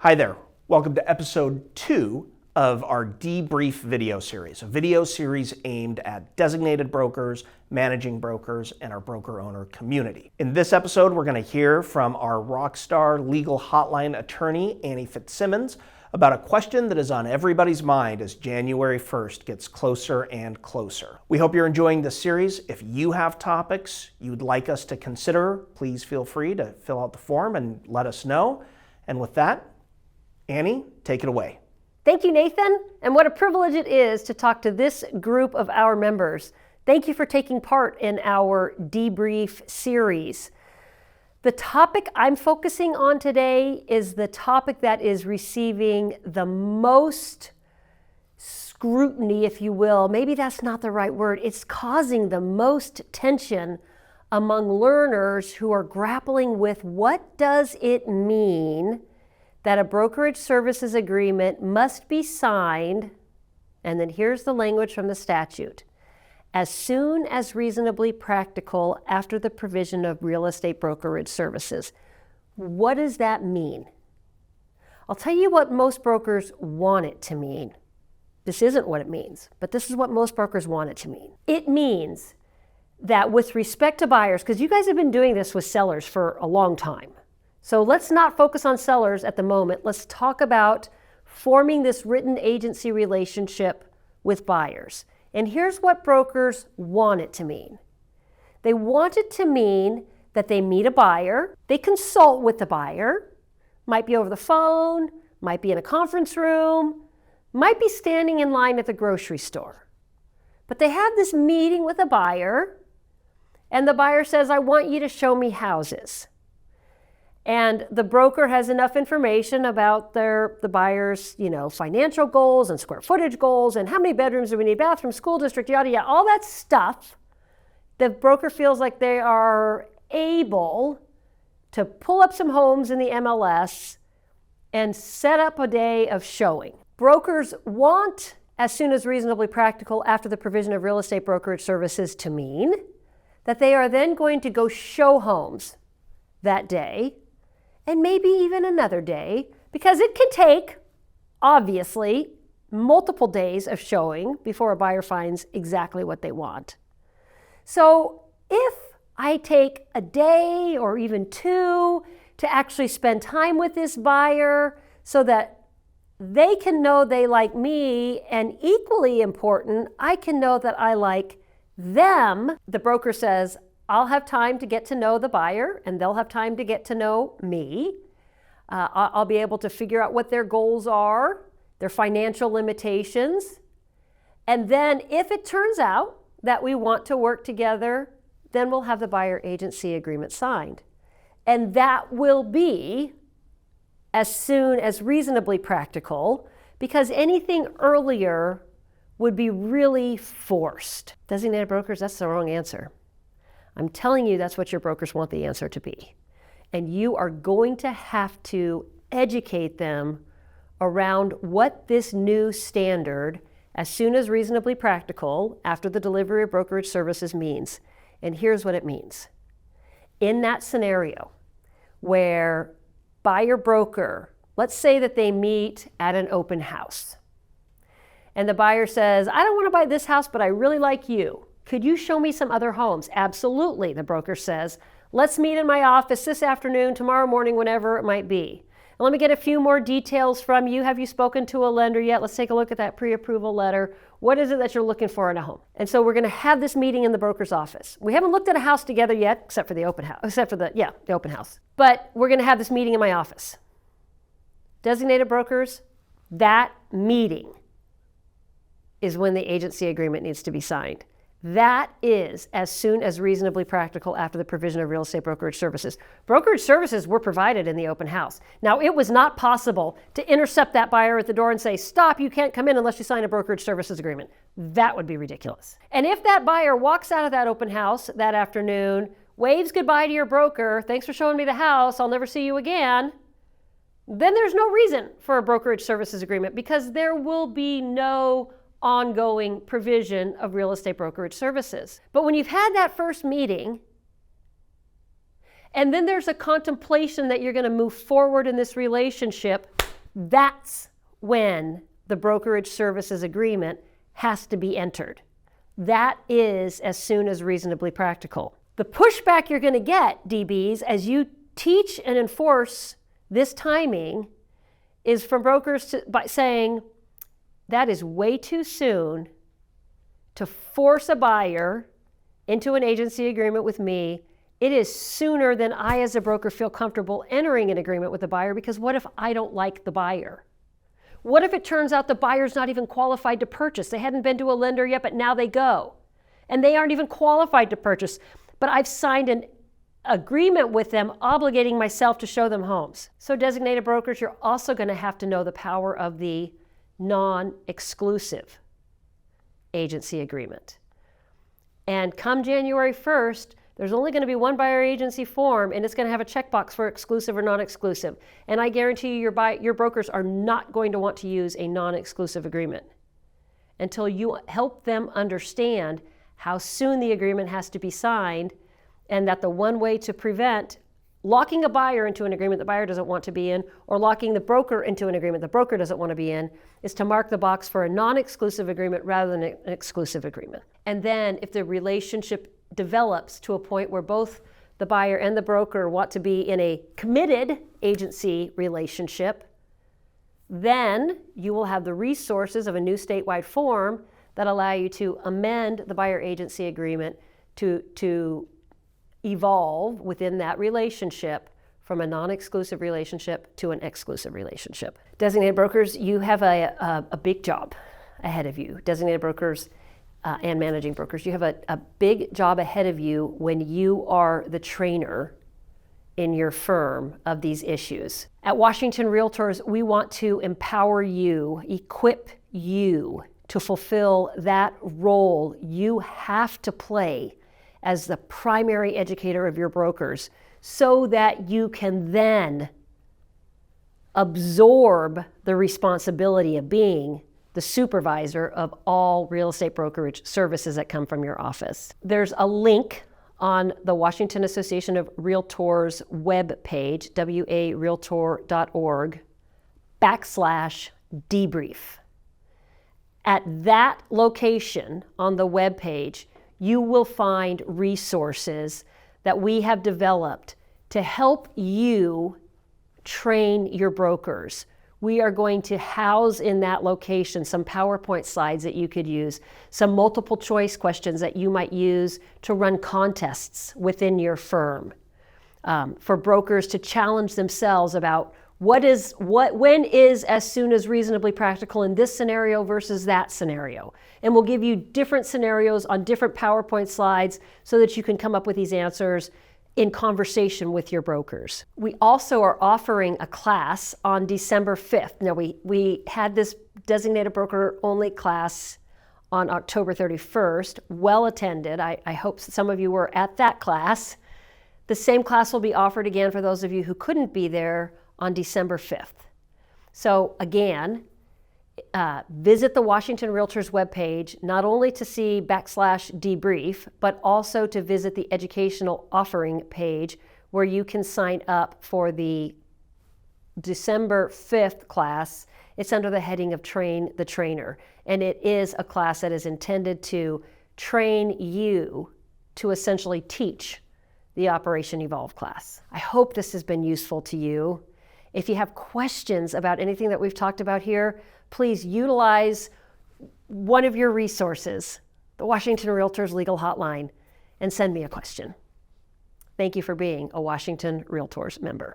Hi there. Welcome to episode 2 of our DBrief video series, a video series aimed at designated brokers, managing brokers, and our broker owner community. In this episode, we're going to hear from our rockstar legal hotline attorney, Annie Fitzsimmons, about a question that is on everybody's mind as January 1st gets closer and closer. We hope you're enjoying this series. If you have topics you'd like us to consider, please feel free to fill out the form and let us know. And with that, Annie, take it away. Thank you, Nathan. And what a privilege it is to talk to this group of our members. Thank you for taking part in our DBrief series. The topic I'm focusing on today is the topic that is receiving the most scrutiny, if you will. Maybe that's not the right word. It's causing the most tension among learners who are grappling with what does it mean that a brokerage services agreement must be signed, and then here's the language from the statute, as soon as reasonably practical after the provision of real estate brokerage services. What does that mean? I'll tell you what most brokers want it to mean. This isn't what it means, but this is what most brokers want it to mean. It means that with respect to buyers, because you guys have been doing this with sellers for a long time, so let's not focus on sellers at the moment. Let's talk about forming this written agency relationship with buyers. And here's what brokers want it to mean. They want it to mean that they meet a buyer, they consult with the buyer, might be over the phone, might be in a conference room, might be standing in line at the grocery store. But they have this meeting with a buyer, and the buyer says, I want you to show me houses. And the broker has enough information about the buyer's, financial goals and square footage goals and how many bedrooms do we need, bathrooms, school district, yada, yada, all that stuff. The broker feels like they are able to pull up some homes in the MLS and set up a day of showing. Brokers want, as soon as reasonably practical after the provision of real estate brokerage services, to mean that they are then going to go show homes that day, and maybe even another day, because it can take, obviously, multiple days of showing before a buyer finds exactly what they want. So if I take a day or even two to actually spend time with this buyer so that they can know they like me, and equally important, I can know that I like them, the broker says, I'll have time to get to know the buyer, and they'll have time to get to know me. I'll be able to figure out what their goals are, their financial limitations. And then if it turns out that we want to work together, then we'll have the buyer agency agreement signed. And that will be as soon as reasonably practical, because anything earlier would be really forced. Designated brokers, that's the wrong answer. I'm telling you that's what your brokers want the answer to be. And you are going to have to educate them around what this new standard, as soon as reasonably practical after the delivery of brokerage services, means. And here's what it means. In that scenario where buyer broker, let's say that they meet at an open house, and the buyer says, I don't want to buy this house, but I really like you. Could you show me some other homes? Absolutely, the broker says. Let's meet in my office this afternoon, tomorrow morning, whenever it might be. And let me get a few more details from you. Have you spoken to a lender yet? Let's take a look at that pre-approval letter. What is it that you're looking for in a home? And so we're going to have this meeting in the broker's office. We haven't looked at a house together yet, except for the open house, the open house. But we're going to have this meeting in my office. Designated brokers, that meeting is when the agency agreement needs to be signed. That is as soon as reasonably practical after the provision of real estate brokerage services. Brokerage services were provided in the open house. Now, it was not possible to intercept that buyer at the door and say, stop, you can't come in unless you sign a brokerage services agreement. That would be ridiculous. And if that buyer walks out of that open house that afternoon, waves goodbye to your broker, thanks for showing me the house, I'll never see you again, then there's no reason for a brokerage services agreement, because there will be no ongoing provision of real estate brokerage services. But when you've had that first meeting, and then there's a contemplation that you're going to move forward in this relationship, That's when the brokerage services agreement has to be entered. That is as soon as reasonably practical. The pushback you're going to get, DBs, as you teach and enforce this timing is from brokers by saying, that is way too soon to force a buyer into an agency agreement with me. It is sooner than I as a broker feel comfortable entering an agreement with the buyer, because what if I don't like the buyer? What if it turns out the buyer's not even qualified to purchase? They hadn't been to a lender yet, but now they go. And they aren't even qualified to purchase. But I've signed an agreement with them obligating myself to show them homes. So designated brokers, you're also going to have to know the power of the non-exclusive agency agreement. And come January 1st, there's only going to be one buyer agency form, and it's going to have a checkbox for exclusive or non-exclusive. And I guarantee you your brokers are not going to want to use a non-exclusive agreement until you help them understand how soon the agreement has to be signed, and that the one way to prevent locking a buyer into an agreement the buyer doesn't want to be in, or locking the broker into an agreement the broker doesn't want to be in, is to mark the box for a non-exclusive agreement rather than an exclusive agreement. And then if the relationship develops to a point where both the buyer and the broker want to be in a committed agency relationship, then you will have the resources of a new statewide form that allow you to amend the buyer agency agreement to evolve within that relationship from a non-exclusive relationship to an exclusive relationship. Designated brokers, you have a big job ahead of you. Designated brokers and managing brokers, you have a big job ahead of you when you are the trainer in your firm of these issues. At Washington Realtors, we want to empower you, equip you to fulfill that role you have to play as the primary educator of your brokers, so that you can then absorb the responsibility of being the supervisor of all real estate brokerage services that come from your office. There's a link on the Washington Association of Realtors webpage, warealtor.org/debrief. At that location on the webpage, you will find resources that we have developed to help you train your brokers. We are going to house in that location some PowerPoint slides that you could use, some multiple choice questions that you might use to run contests within your firm, for brokers to challenge themselves about when is as soon as reasonably practical in this scenario versus that scenario. And we'll give you different scenarios on different PowerPoint slides so that you can come up with these answers in conversation with your brokers. We also are offering a class on December 5th. Now we had this designated broker only class on October 31st, well attended. I hope some of you were at that class. The same class will be offered again for those of you who couldn't be there on December 5th. So again, visit the Washington Realtors webpage, not only to see /debrief, but also to visit the educational offering page where you can sign up for the December 5th class. It's under the heading of Train the Trainer. And it is a class that is intended to train you to essentially teach the Operation Evolve class. I hope this has been useful to you. If you have questions about anything that we've talked about here, please utilize one of your resources, the Washington Realtors Legal Hotline, and send me a question. Thank you for being a Washington Realtors member.